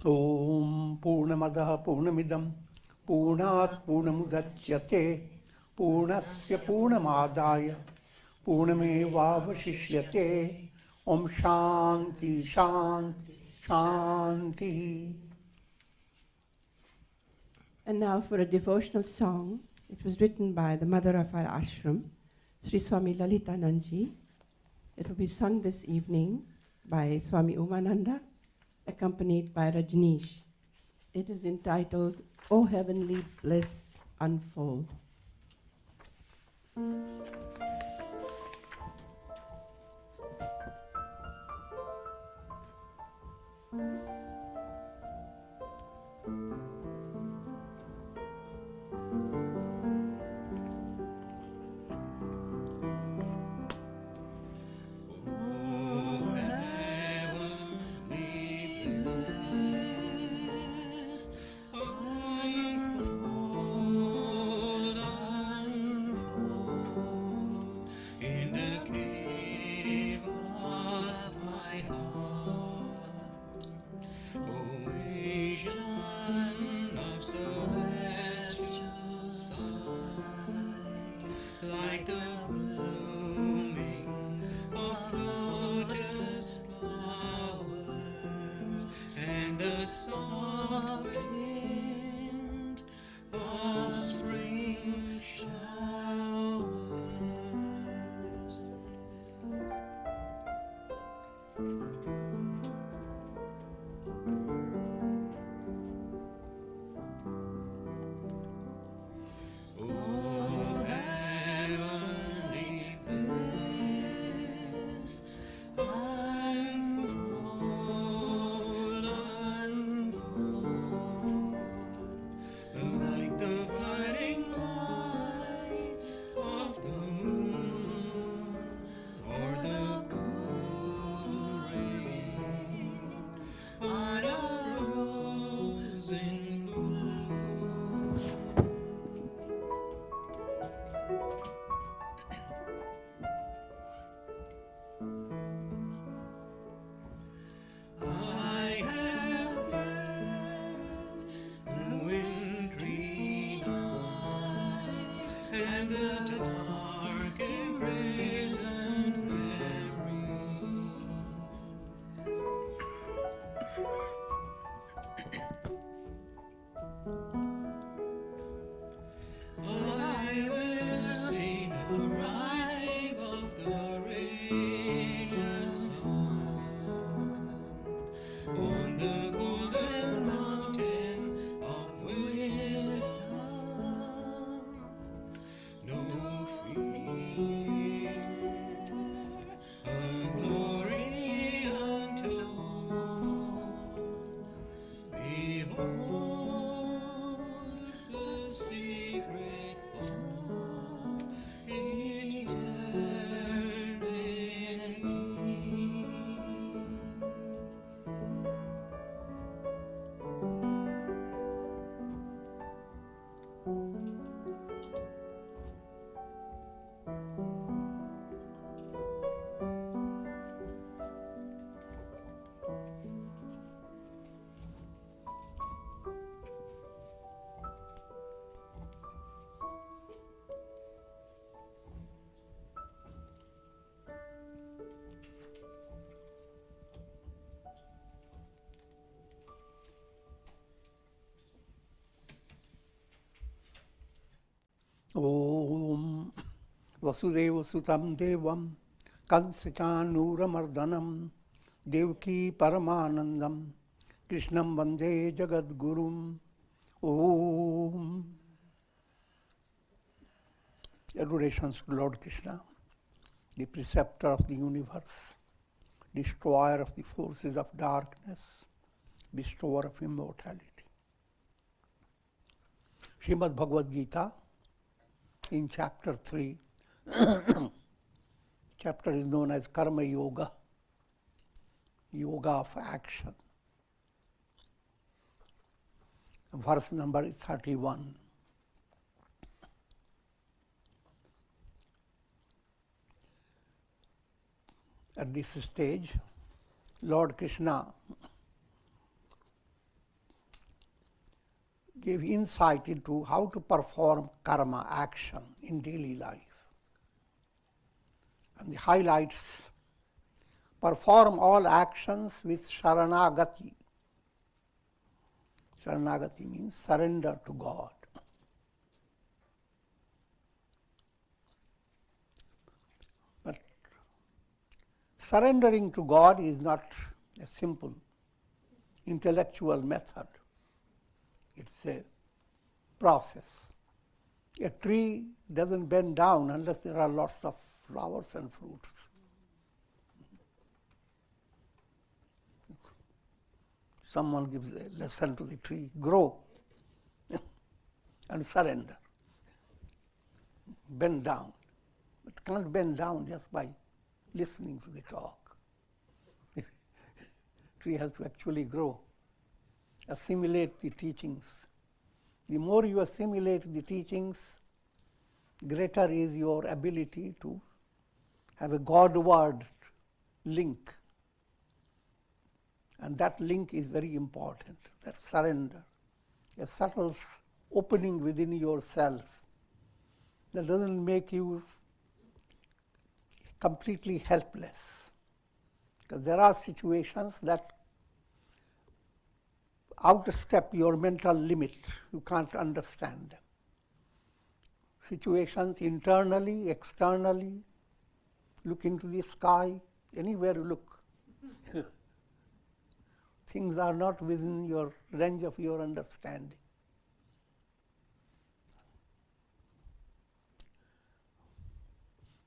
Om Purnamadaha Purnamidam Purnat Purnamudachyate Purnasya Purnamadaya Purnamevavashishyate. Om Shanti Shanti Shanti. And now for a devotional song. It was written by the mother of our ashram, Sri Swami Lalitanandji. It will be sung this evening by Swami Umananda, accompanied by Rajneesh. It is entitled, O Heavenly Bliss Unfold. Om Vasudeva Sutam Devam Kansachanuramardanam Devki Paramanandam Krishnam Vande Jagadgurum. Om. Adorations to Lord Krishna, the preceptor of the universe, destroyer of the forces of darkness, bestower of immortality. Srimad Bhagavad Gita, in chapter 3, chapter is known as Karma Yoga, yoga of action. Verse number is 31. At this stage, Lord Krishna gave insight into how to perform karma action in daily life. And the highlights: perform all actions with sharanagati. Sharanagati means surrender to God. But surrendering to God is not a simple intellectual method. It's a process. A tree doesn't bend down unless there are lots of flowers and fruits. Someone gives a lesson to the tree: grow and surrender. Bend down. But can't bend down just by listening to the talk. Tree has to actually grow. Assimilate the teachings. The more you assimilate the teachings, greater is your ability to have a Godward link. And that link is very important, that surrender, a subtle opening within yourself that doesn't make you completely helpless. Because there are situations that outstep your mental limit. You can't understand them. Situations internally, externally, look into the sky, anywhere you look. Things are not within your range of your understanding.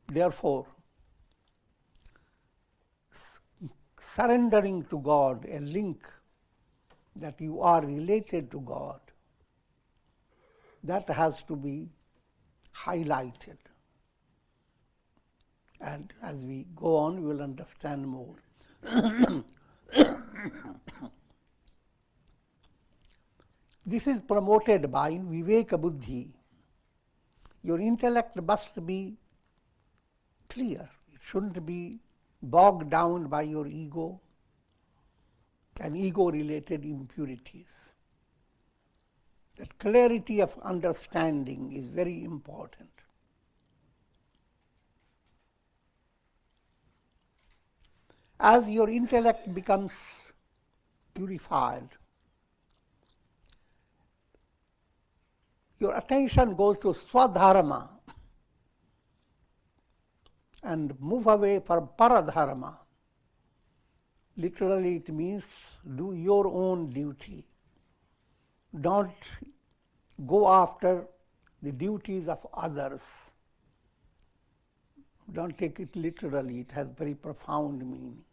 Therefore, surrendering to God, a link that you are related to God, that has to be highlighted. And as we go on, we will understand more. This is promoted by Viveka Buddhi. Your intellect must be clear. It shouldn't be bogged down by your ego and ego-related impurities. That clarity of understanding is very important. As your intellect becomes purified, your attention goes to swadharma and move away from paradharma. Literally it means do your own duty. Don't go after the duties of others. Don't take it literally, it has very profound meaning.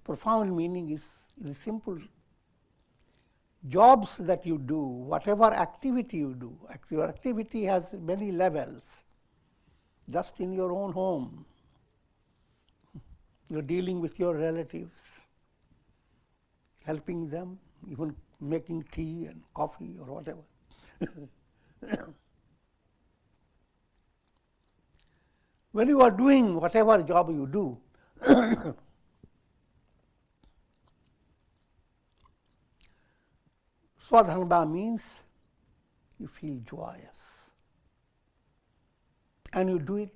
Profound meaning is simple. Jobs that you do, whatever activity you do, your activity has many levels. Just in your own home, you're dealing with your relatives, helping them, even making tea and coffee or whatever. When you are doing whatever job you do, swadharma means you feel joyous. And you do it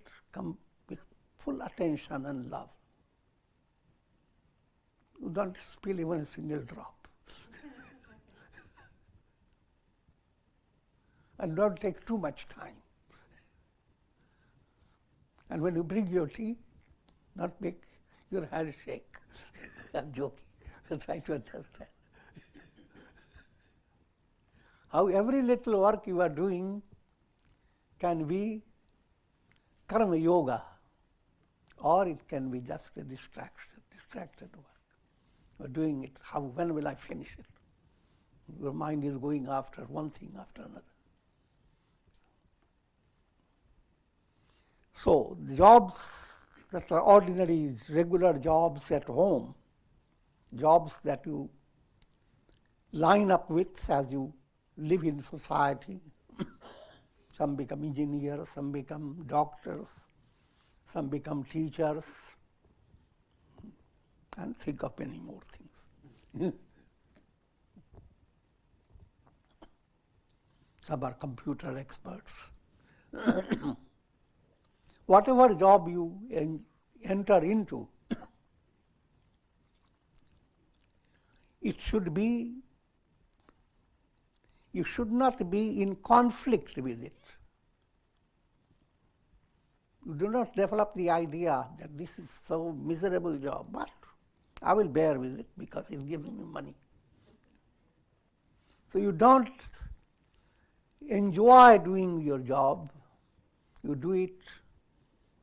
with full attention and love. You don't spill even a single drop. And don't take too much time. And when you bring your tea, not make your hand shake. I'm joking. I'm trying to understand. How every little work you are doing can be karma yoga, or it can be just a distracted work. You are doing it, when will I finish it? Your mind is going after one thing after another. So, the jobs that are ordinary, regular jobs at home, jobs that you line up with as you live in society. Some become engineers, some become doctors, some become teachers, and think of many more things. some are computer experts. Whatever job you enter into, it should be, you should not be in conflict with it. You do not develop the idea that this is so miserable job, but I will bear with it because it gives me money. So you don't enjoy doing your job, you do it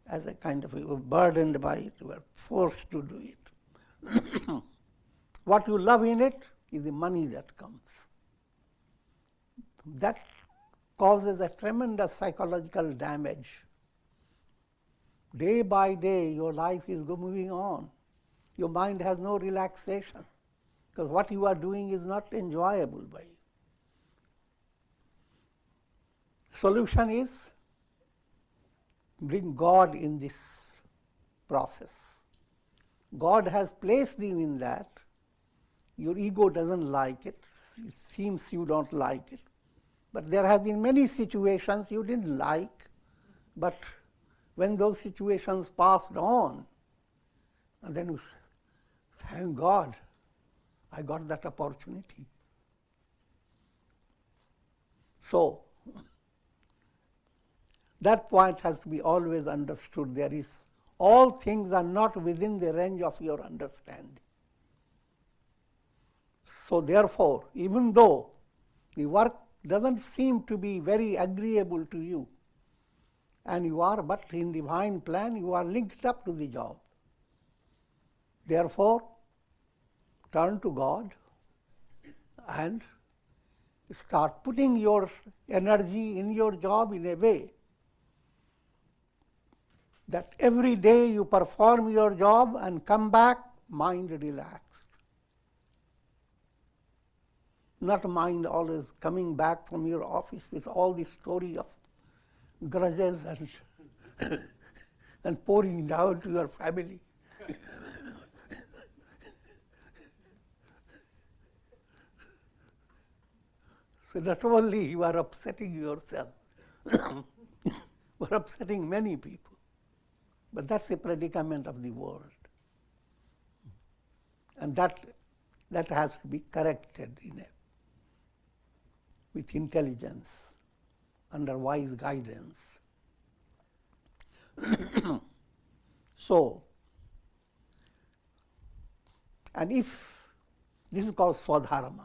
as a kind of, you are burdened by it, you are forced to do it. What you love in it is the money that comes. That causes a tremendous psychological damage. Day by day, your life is moving on. Your mind has no relaxation because what you are doing is not enjoyable by you. Solution is bring God in this process. God has placed you in that. Your ego doesn't like it. It seems you don't like it. But there have been many situations you didn't like, but when those situations passed on, and then you thank God, I got that opportunity. So, that point has to be always understood. There is, all things are not within the range of your understanding. So therefore, even though the work doesn't seem to be very agreeable to you, and you are, but in divine plan, you are linked up to the job. Therefore, turn to God and start putting your energy in your job in a way that every day you perform your job and come back, mind relaxed. Not mind always coming back from your office with all the story of grudges and pouring down to your family. So not only you are upsetting yourself, you are upsetting many people. But that's the predicament of the world. And that has to be corrected with intelligence, under wise guidance. So, and if this is called swadharma,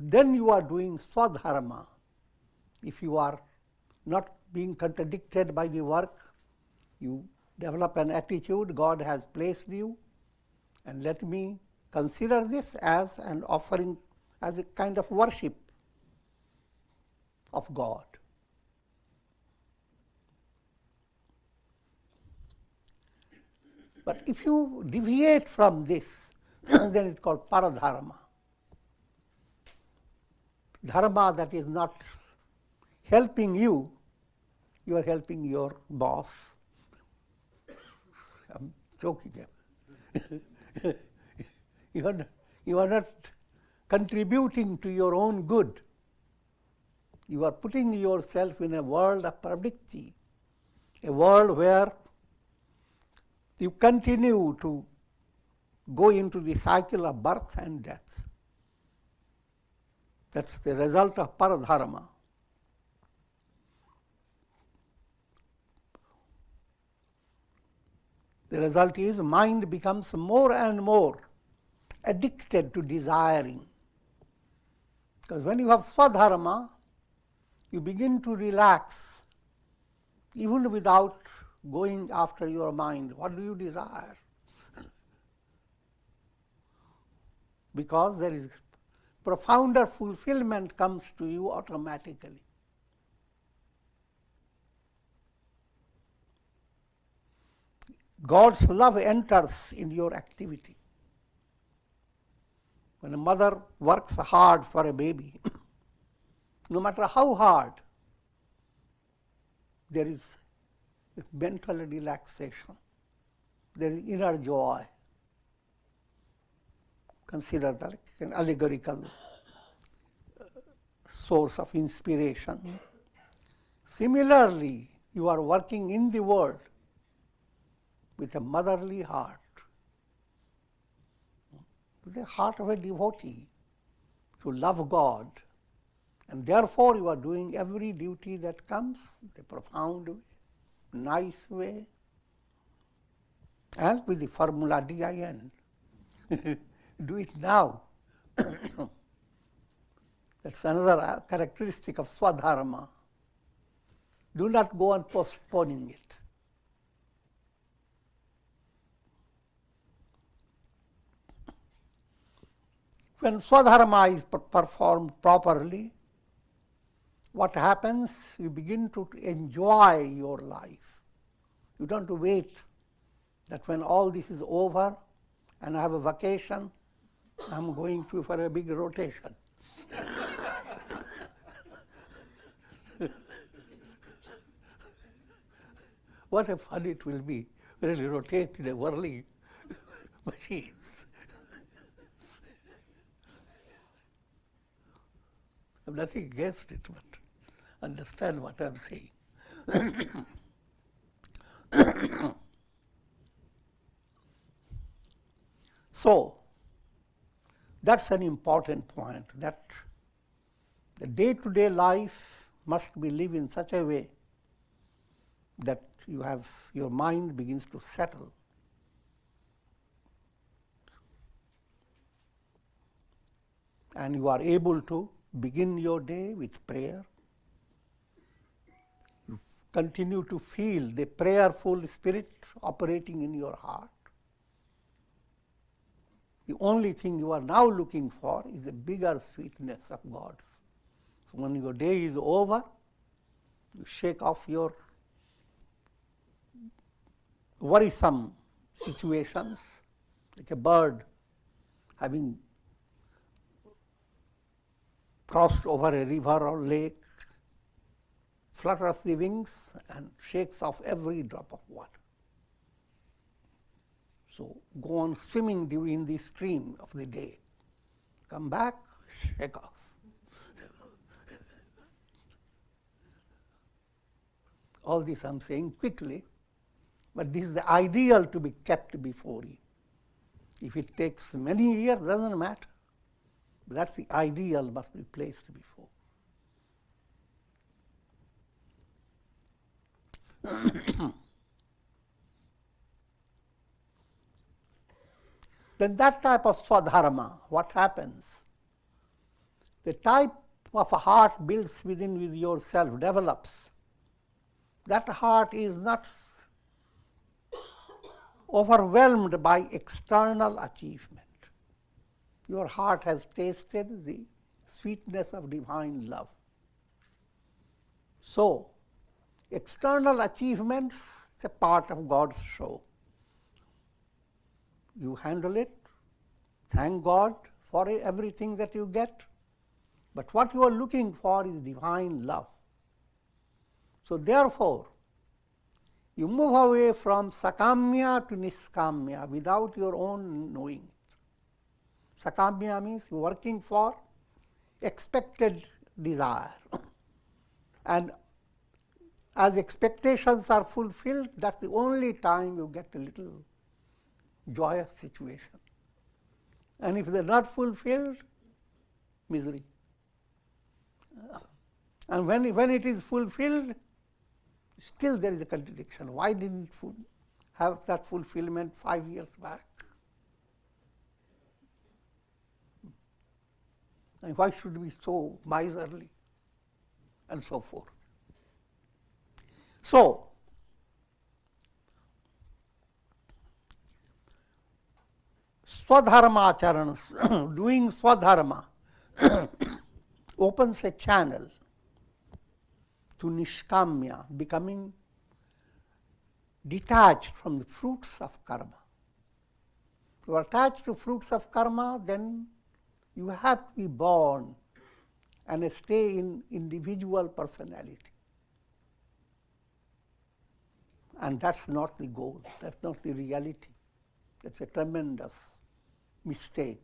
then you are doing swadharma. If you are not being contradicted by the work, you develop an attitude, God has placed you, and let me consider this as an offering, as a kind of worship of God. But if you deviate from this, then it's called paradharma. Dharma that is not helping you, you are helping your boss. I'm joking. You are not contributing to your own good. You are putting yourself in a world of pravritti, a world where you continue to go into the cycle of birth and death. That's the result of paradharma. The result is mind becomes more and more addicted to desiring. Because when you have swadharma, you begin to relax, even without going after your mind. What do you desire? Because there is profounder fulfillment comes to you automatically. God's love enters in your activity. When a mother works hard for a baby, no matter how hard, there is mental relaxation, there is inner joy. Consider that an allegorical source of inspiration. Similarly, you are working in the world with a motherly heart, with the heart of a devotee, to love God, and therefore you are doing every duty that comes in a profound way, nice way, and with the formula DIN. Do it now. That's another characteristic of Swadharma. Do not go on postponing it. When Swadharma is performed properly, what happens? You begin to enjoy your life. You don't wait that when all this is over and I have a vacation, I'm going to for a big rotation. What a fun it will be when you rotate in a whirling machines. I have nothing against it, but understand what I'm saying. So, that's an important point, that the day-to-day life must be lived in such a way that your mind begins to settle. And you are able to begin your day with prayer. You continue to feel the prayerful spirit operating in your heart. The only thing you are now looking for is the bigger sweetness of God. So when your day is over, you shake off your worrisome situations, like a bird having crossed over a river or lake, flutters the wings and shakes off every drop of water. So go on swimming during the stream of the day. Come back, shake off. All this I'm saying quickly, but this is the ideal to be kept before you. If it takes many years, doesn't matter. But that's the ideal must be placed before. Then that type of Swadharma, what happens? The type of a heart builds within with yourself, develops. That heart is not overwhelmed by external achievement. Your heart has tasted the sweetness of divine love. So, external achievements is a part of God's show. You handle it, thank God for everything that you get, but what you are looking for is divine love. So therefore, you move away from sakamya to niskamya without your own knowing it. Sakamya means you're working for expected desire. And as expectations are fulfilled, that's the only time you get a little joyous situation. And if they're not fulfilled, misery. And when it is fulfilled, still there is a contradiction. Why didn't have that fulfillment 5 years back? And why should we be so miserly? And so forth. So, Swadharma acharana, doing Swadharma opens a channel to Nishkamya, becoming detached from the fruits of karma. If you are attached to fruits of karma, then you have to be born and stay in individual personality. And that's not the goal, that's not the reality. That's a tremendous mistake.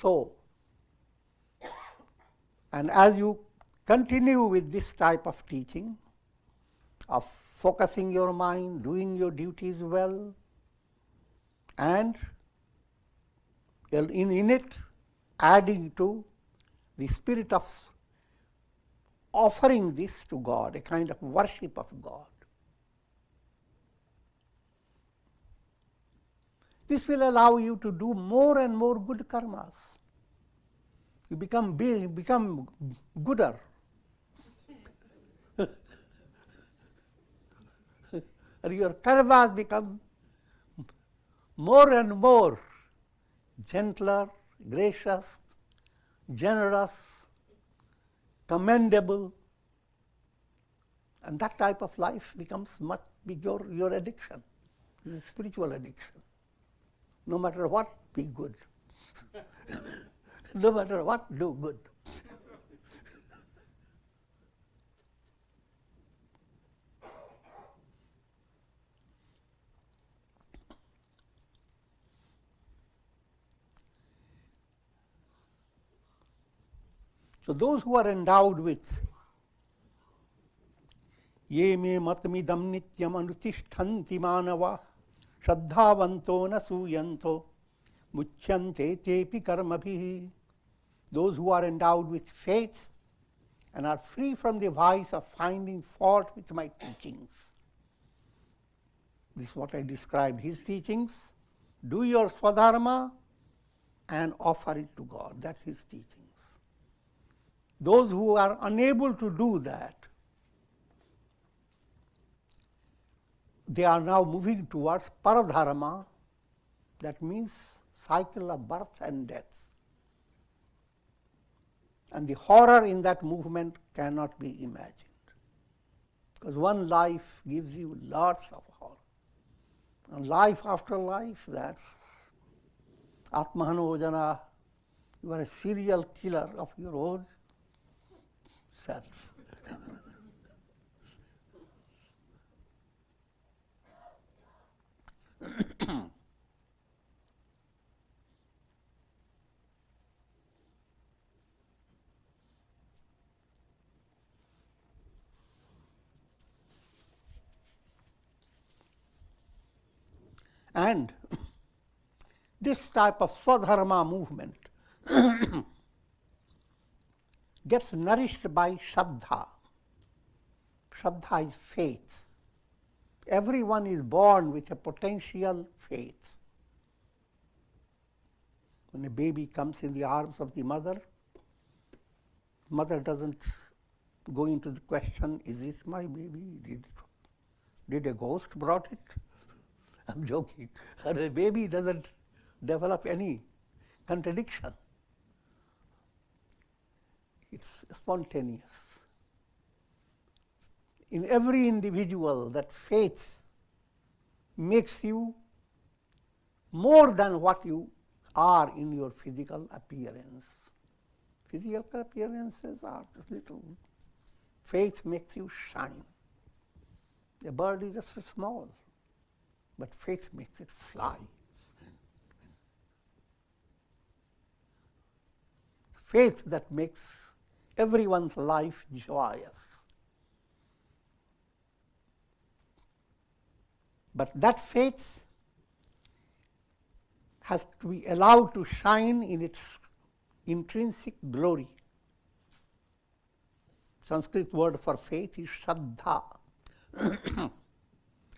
So, And as you continue with this type of teaching, of focusing your mind, doing your duties well, and in it adding to the spirit of offering this to God, a kind of worship of God. This will allow you to do more and more good karmas. You become big, become gooder. Your karmas become more and more gentler, gracious, generous, commendable. And that type of life becomes much bigger, your addiction, your spiritual addiction. No matter what, be good. No matter what, do good. So those who are endowed with ye me matmidam nityam anutishtanti manava shraddhavanto na suyanto muchyante tepi karmabhi. Those who are endowed with faith and are free from the vice of finding fault with my teachings. This is what I described, his teachings. Do your swadharma and offer it to God. That's his teachings. Those who are unable to do that, they are now moving towards paradharma, that means cycle of birth and death. And the horror in that movement cannot be imagined. Because one life gives you lots of horror. And life after life, that's Atmahanojana. You are a serial killer of your own self. And this type of swadharma movement gets nourished by Shraddha. Shraddha is faith. Everyone is born with a potential faith. When a baby comes in the arms of the mother doesn't go into the question, is it my baby? Did a ghost brought it? I'm joking. The baby doesn't develop any contradiction. It's spontaneous. In every individual, that faith makes you more than what you are in your physical appearance. Physical appearances are just little. Faith makes you shine. A bird is just small, but faith makes it fly. Faith that makes everyone's life joyous. But that faith has to be allowed to shine in its intrinsic glory. Sanskrit word for faith is Shraddha.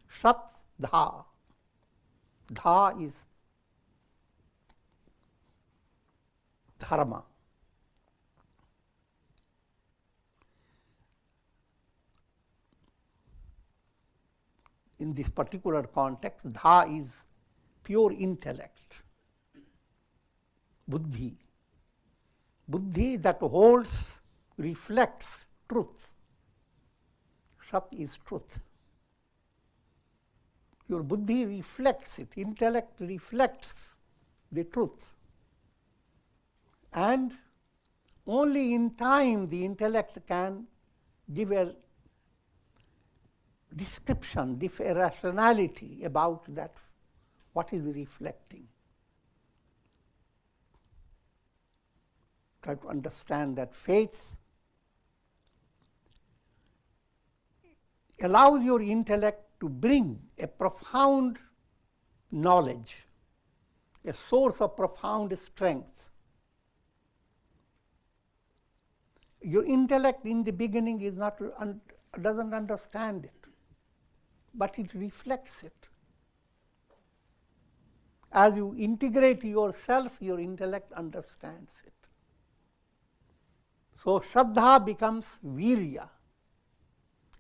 Shraddha. Dha is dharma. In this particular context, dha is pure intellect, buddhi. Buddhi that holds, reflects truth. Sat is truth. Your buddhi reflects it, intellect reflects the truth. And only in time the intellect can give a description, a rationality about that, what is reflecting. try to understand that faith allows your intellect to bring a profound knowledge, a source of profound strength. Your intellect in the beginning is not doesn't understand it, but it reflects it. As you integrate yourself, your intellect understands it. So Shraddha becomes Virya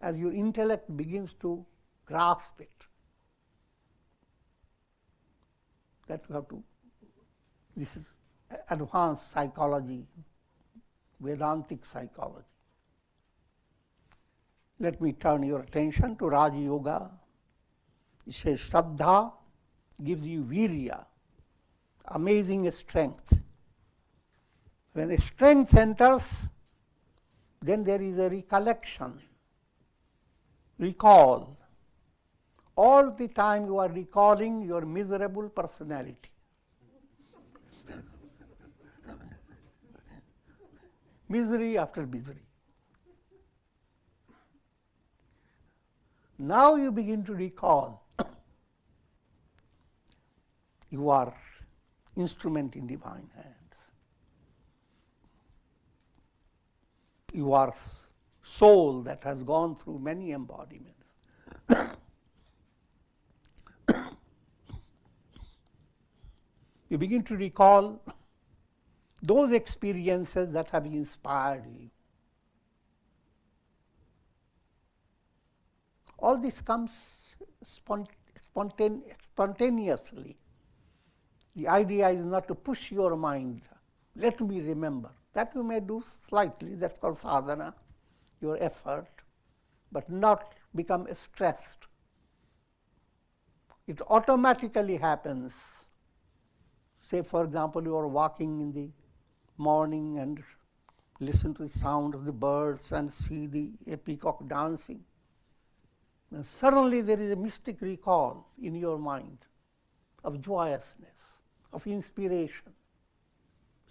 as your intellect begins to grasp it. That you have to, this is advanced psychology, Vedantic psychology. Let me turn your attention to Raja Yoga. It says Shraddha gives you Virya, amazing strength. When a strength enters, then there is a recollection, recall. All the time you are recalling your miserable personality. Misery after misery. Now you begin to recall. You are instrument in divine hands. You are soul that has gone through many embodiments. You begin to recall those experiences that have inspired you. All this comes spontaneously. The idea is not to push your mind. Let me remember. That you may do slightly, that's called sadhana, your effort, but not become stressed. It automatically happens. Say, for example, you are walking in the morning and listen to the sound of the birds and see a peacock dancing. And suddenly there is a mystic recall in your mind of joyousness, of inspiration.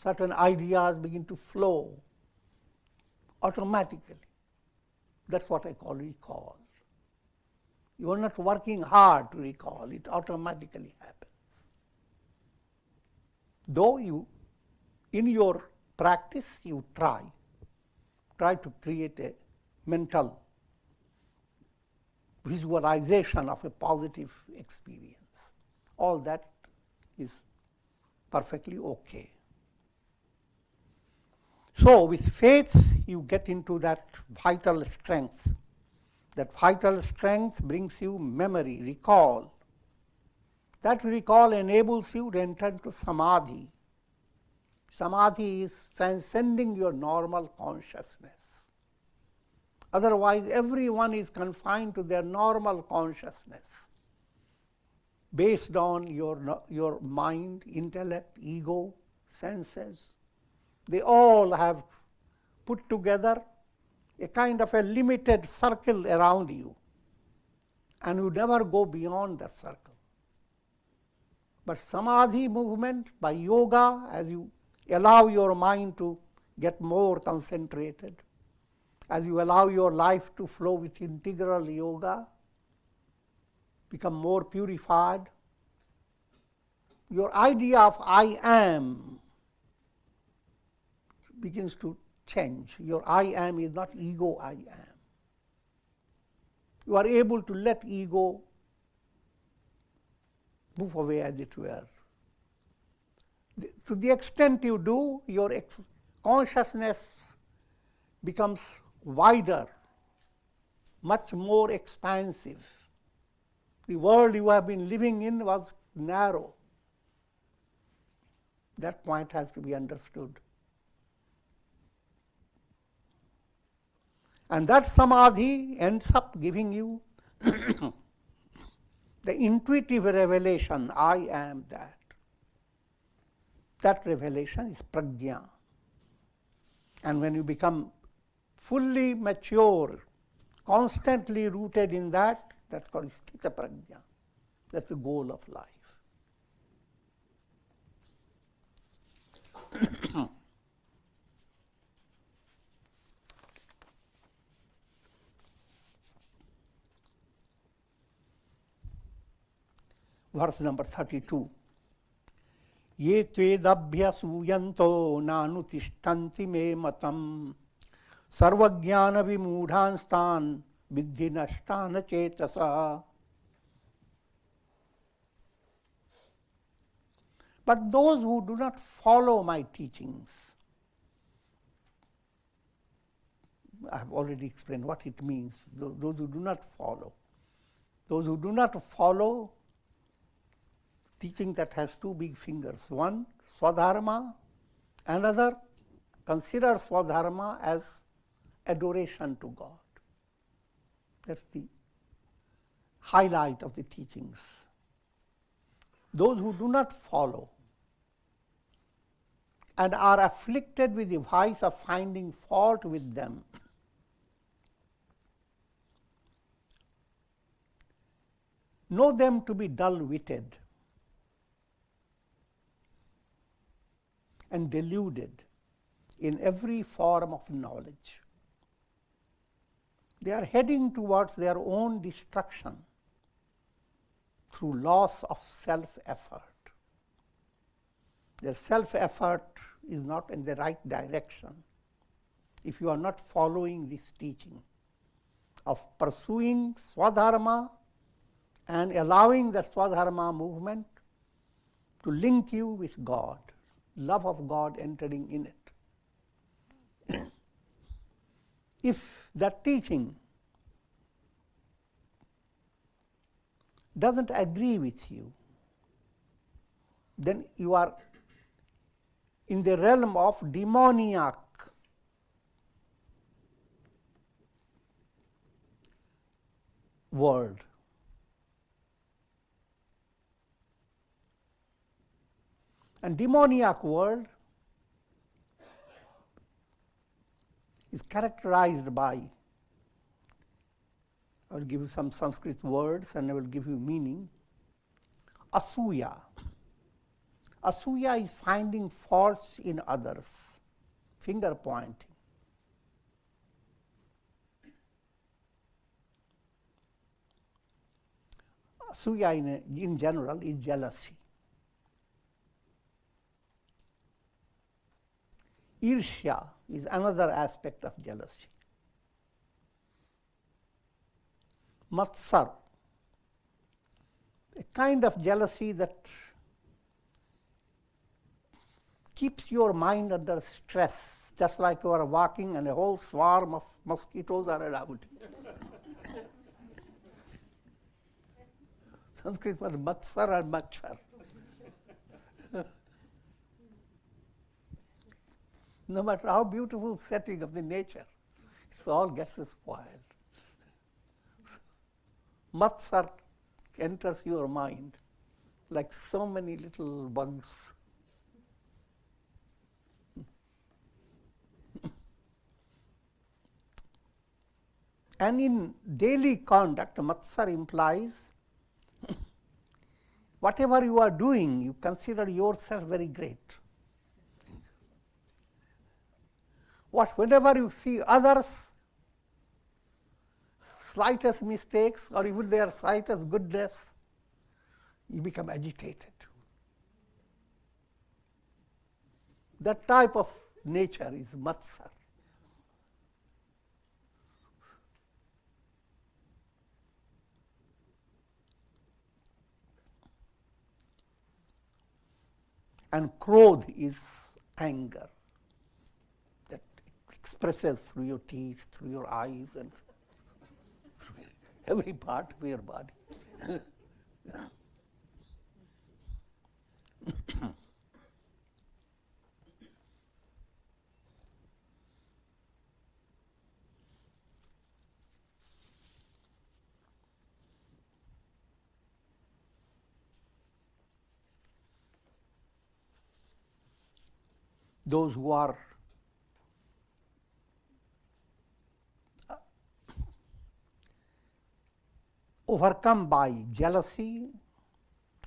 Certain ideas begin to flow automatically. That's what I call recall. You are not working hard to recall, it automatically happens. Though you, in your practice, you try to create a mental visualization of a positive experience. All that is perfectly okay. So with faith, you get into that vital strength. That vital strength brings you memory, recall. That recall enables you to enter into samadhi. Samadhi is transcending your normal consciousness. Otherwise, everyone is confined to their normal consciousness based on your mind, intellect, ego, senses. They all have put together a kind of a limited circle around you, and you never go beyond that circle. But samadhi movement by yoga, as you allow your mind to get more concentrated, as you allow your life to flow with integral yoga, become more purified, your idea of I am begins to change. Your I am is not ego I am. You are able to let ego move away, as it were. To the extent you do, your consciousness becomes wider, much more expansive. The world you have been living in was narrow. That point has to be understood. And that samadhi ends up giving you the intuitive revelation, I am that. That revelation is prajna. And when you become fully mature, constantly rooted in that, that's called sthita prajna. That's the goal of life. verse number 32. Ye tvedabhyasuyanto nanutishtanti me matam sarvajnana vimudhanstan viddhi nashtana chetasa. But those who do not follow my teachings, I have already explained what it means, those who do not follow. Those who do not follow teaching that has two big fingers. One, Swadharma, another, consider Swadharma as adoration to God. That's the highlight of the teachings. Those who do not follow and are afflicted with the vice of finding fault with them, know them to be dull-witted and deluded in every form of knowledge. They are heading towards their own destruction through loss of self-effort. Their self-effort is not in the right direction if you are not following this teaching of pursuing Swadharma and allowing that Swadharma movement to link you with God, love of God entering in it. If that teaching doesn't agree with you, then you are in the realm of demoniac world. And demoniac world is characterized by, I will give you some Sanskrit words and I will give you meaning. Asuya. Asuya is finding faults in others, finger pointing. Asuya in general is jealousy. Irshya is another aspect of jealousy. Matsar, a kind of jealousy that keeps your mind under stress, just like you are walking and a whole swarm of mosquitoes are around. Sanskrit word matsar and machar. No matter how beautiful setting of the nature, it all gets spoiled. Matsar enters your mind like so many little bugs. And in daily conduct, matsar implies whatever you are doing, you consider yourself very great. Whenever you see others' slightest mistakes or even their slightest goodness, you become agitated. That type of nature is matsar. And krodh is anger that expresses through your teeth, through your eyes, and through every part of your body. Those who are overcome by jealousy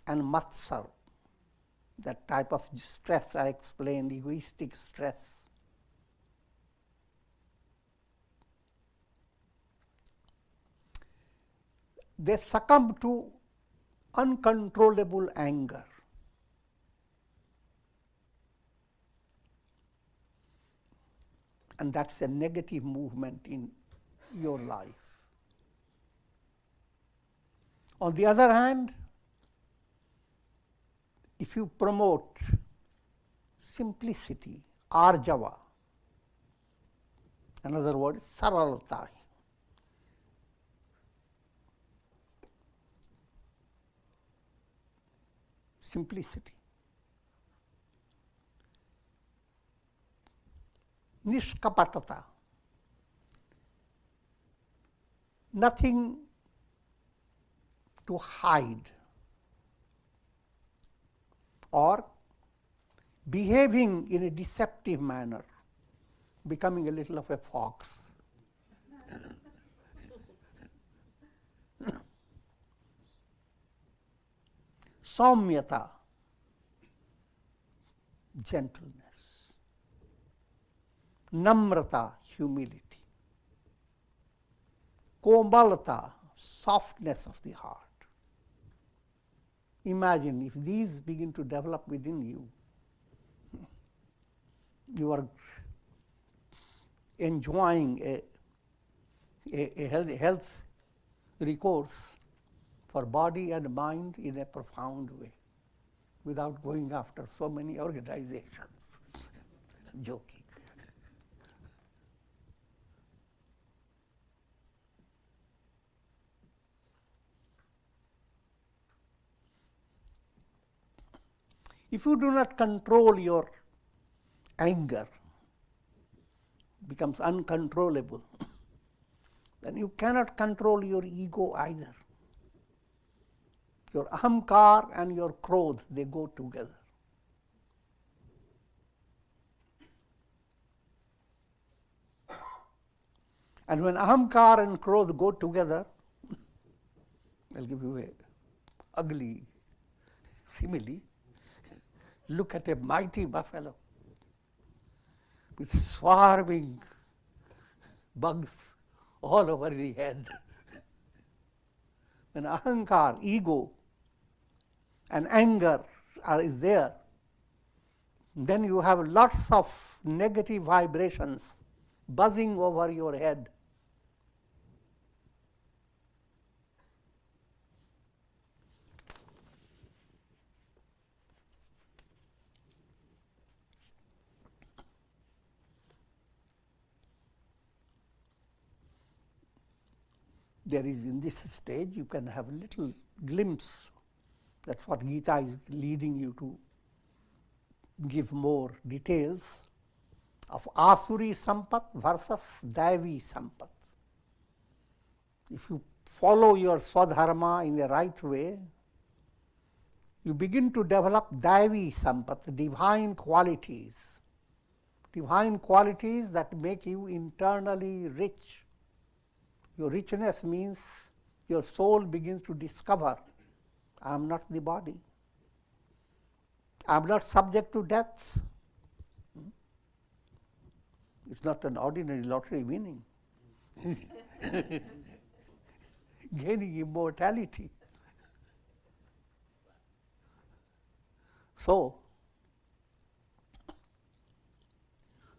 and matsar, that type of stress I explained, egoistic stress, they succumb to uncontrollable anger. And that's a negative movement in your life. On the other hand, if you promote simplicity, arjava, in other words, saralata, simplicity, nishkapatata, nothing to hide, or behaving in a deceptive manner, becoming a little of a fox. Saumyata, gentleness. Namrata, humility. Komalata, softness of the heart. Imagine if these begin to develop within you, you are enjoying a health recourse for body and mind in a profound way, without going after so many organizations. Joking. If you do not control your anger, becomes uncontrollable, then you cannot control your ego either. Your ahamkar and your krodh, they go together. And when ahamkar and krodh go together, I'll give you a ugly simile. Look at a mighty buffalo with swarming bugs all over the head. When ahankar, ego, and anger is there, then you have lots of negative vibrations buzzing over your head. There is, in this stage, you can have a little glimpse. That's what Gita is leading you to give more details of Asuri Sampat versus Daivi Sampat. If you follow your Swadharma in the right way, you begin to develop Daivi Sampat, divine qualities that make you internally rich. Your richness means your soul begins to discover, I am not the body. I am not subject to death. It's not an ordinary lottery winning. Gaining immortality. So,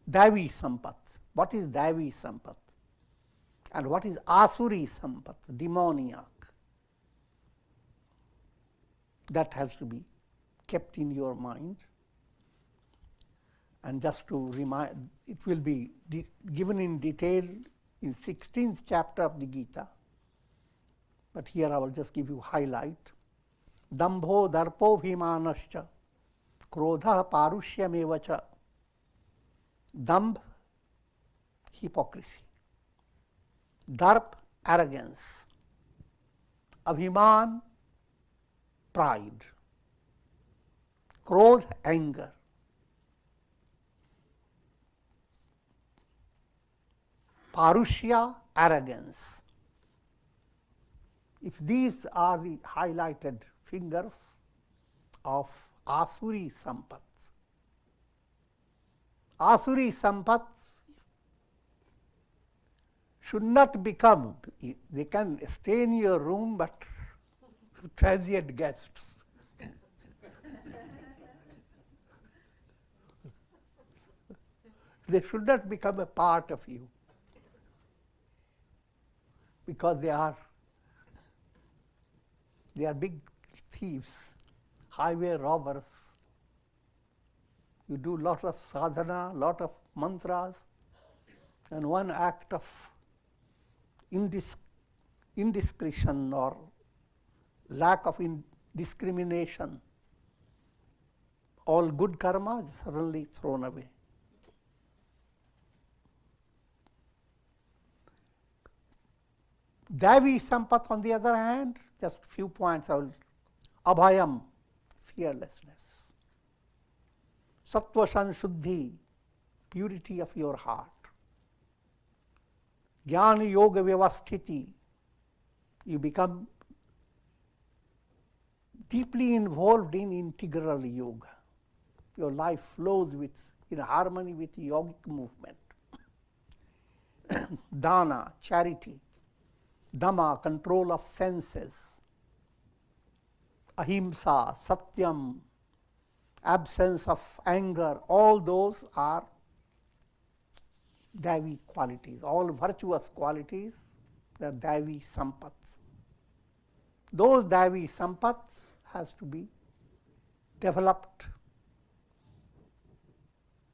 Daivi Sampat. What is Daivi Sampat? And what is Asuri Sampat, demoniac? That has to be kept in your mind. And just to remind, it will be given in detail in 16th chapter of the Gita. But here I will just give you highlight. Dambho darpo bhimanascha, krodha parushyam Dambh, hypocrisy. Darp, arrogance. Abhiman, pride. Krodh, anger. Parushya, arrogance. If these are the highlighted fingers of Asuri Sampat, Asuri Sampat should not become, they can stay in your room, but transient guests. They should not become a part of you, because they are big thieves, highway robbers. You do lots of sadhana, lot of mantras, and one act of indiscretion or lack of discrimination, all good karma is suddenly thrown away. Davi Sampat, on the other hand, just few points I will. Abhayam, fearlessness. Sattva Sanshuddhi, purity of your heart. Jnana Yoga Vyavasthiti, you become deeply involved in integral yoga. Your life flows in harmony with yogic movement. Dana, charity. Dhamma, control of senses. Ahimsa, satyam, absence of anger, all those are Davi qualities, all virtuous qualities, they are Davi Sampats. Those Davi Sampats has to be developed,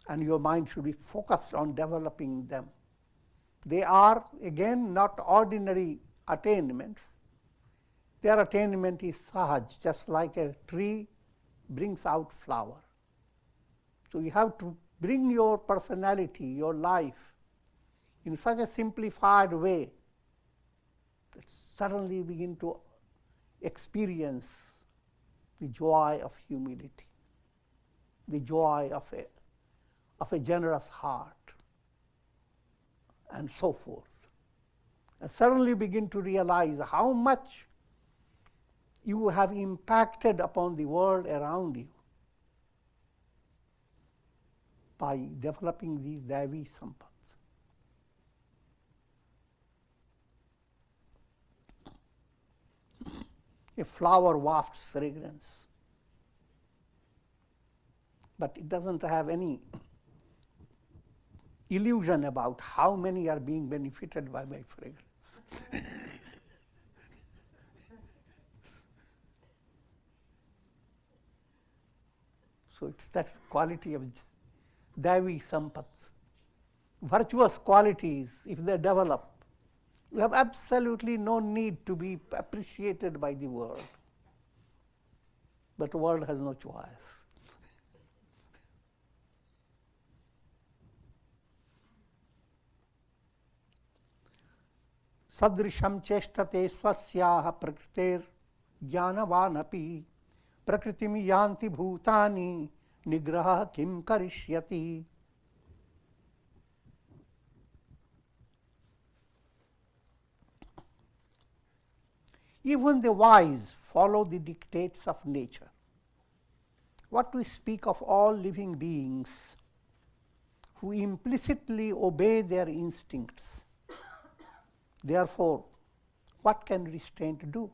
and your mind should be focused on developing them. They are, again, not ordinary attainments. Their attainment is sahaj, just like a tree brings out flower. So you have to bring your personality, your life, in such a simplified way that suddenly you begin to experience the joy of humility, the joy of a generous heart, and so forth. And suddenly begin to realize how much you have impacted upon the world around you by developing these Davi Sampats. A flower wafts fragrance, but it doesn't have any illusion about how many are being benefited by my fragrance. So it's that quality of Davi Sampat. Virtuous qualities, if they develop, you have absolutely no need to be appreciated by the world. But the world has no choice. Sadrisham cheshtate swasyaha prakriter jnanavanapi prakritim yanti bhutani nigraha kim karishyati. Even the wise follow the dictates of nature. What we speak of all living beings who implicitly obey their instincts. Therefore, what can restraint do?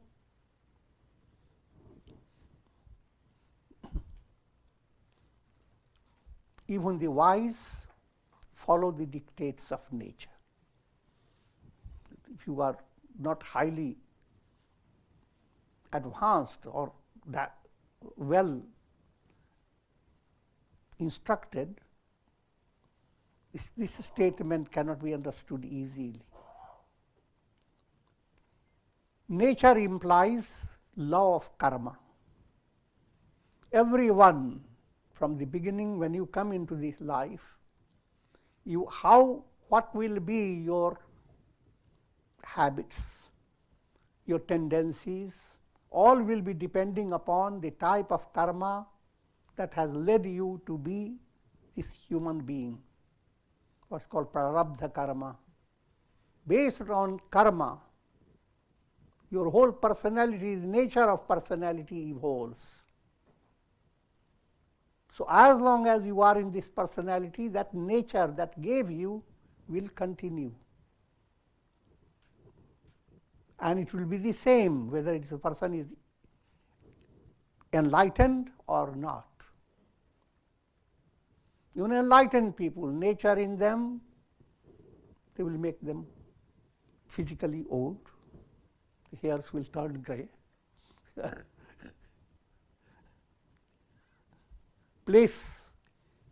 Even the wise follow the dictates of nature. If you are not highly advanced or well instructed, this statement cannot be understood easily. Nature implies law of karma. Everyone, from the beginning when you come into this life, what will be your habits, your tendencies, all will be depending upon the type of karma that has led you to be this human being, what's called prarabdha karma. Based on karma, your whole personality, the nature of personality evolves. So as long as you are in this personality, that nature that gave you will continue. And it will be the same whether a person is enlightened or not. Even enlightened people, nature in them, they will make them physically old. The hairs will turn grey. Place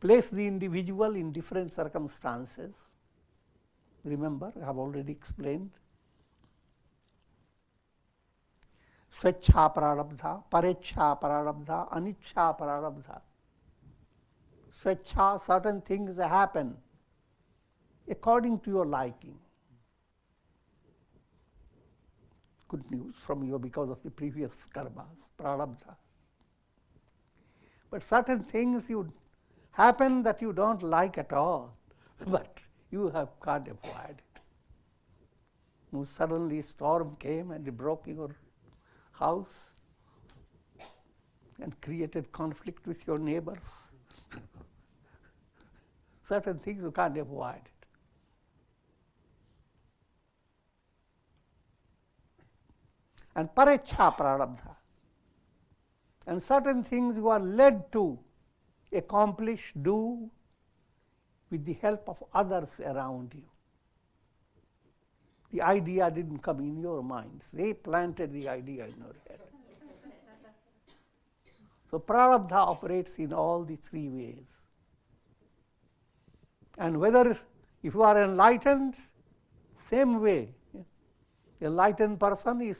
the individual in different circumstances. Remember, I have already explained. Swecha prarabdha, parecha prarabdha, anicha prarabdha. Swecha, certain things happen according to your liking. Good news from you because of the previous karmas, prarabdha. But certain things happen that you don't like at all, but you can't avoid it. Suddenly a storm came and it broke your house and created conflict with your neighbors. Certain things you can't avoid it. And parecha prarabdha. And certain things you are led to accomplish, do with the help of others around you. The idea didn't come in your mind. They planted the idea in your head. So prarabdha operates in all the three ways. And whether if you are enlightened, same way. Enlightened person is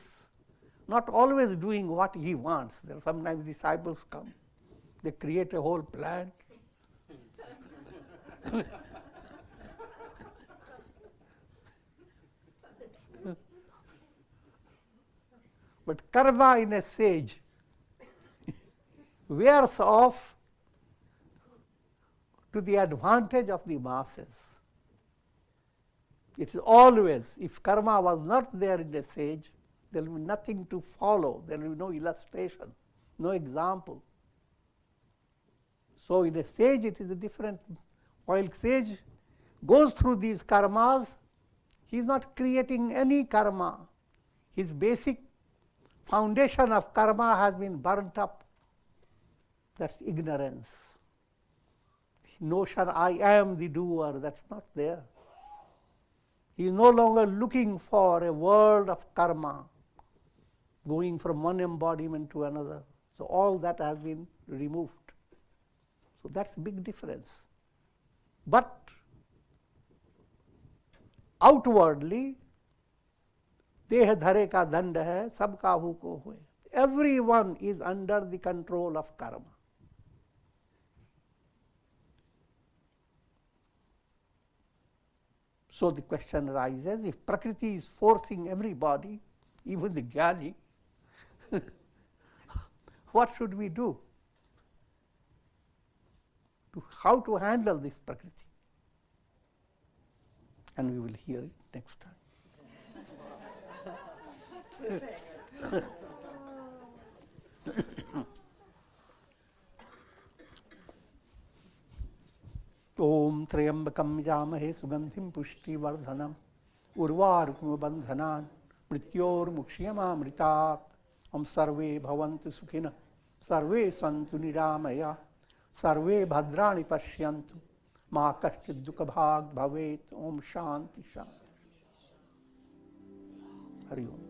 not always doing what he wants. There are sometimes disciples come, they create a whole plan. But karma in a sage wears off to the advantage of the masses. It is always, if karma was not there in a sage, there will be nothing to follow, there will be no illustration, no example. So in a sage it is a different. While sage goes through these karmas, he is not creating any karma. His basic foundation of karma has been burnt up. That's ignorance. The notion I am the doer, that's not there. He is no longer looking for a world of karma, going from one embodiment to another. So all that has been removed. So that's a big difference. But outwardly, देह धरे का दंड है, सब काहू को होए. Everyone is under the control of karma. So the question arises, if Prakriti is forcing everybody, even the Jnani, what should we do? How to handle this Prakriti? And we will hear it next time. Om Trayambakam Yamahe Sugandhim Pushti Vardhanam Urvarukma Bandhanan Mrityor Mukshiyamamritat Om Sarve Bhavantu Sukhina Sarve Santu Niramaya Sarve Bhadrani Pashyantu Ma Kashchid Dukha Bhag Bhavet Om Shanti Shanti Hari Om.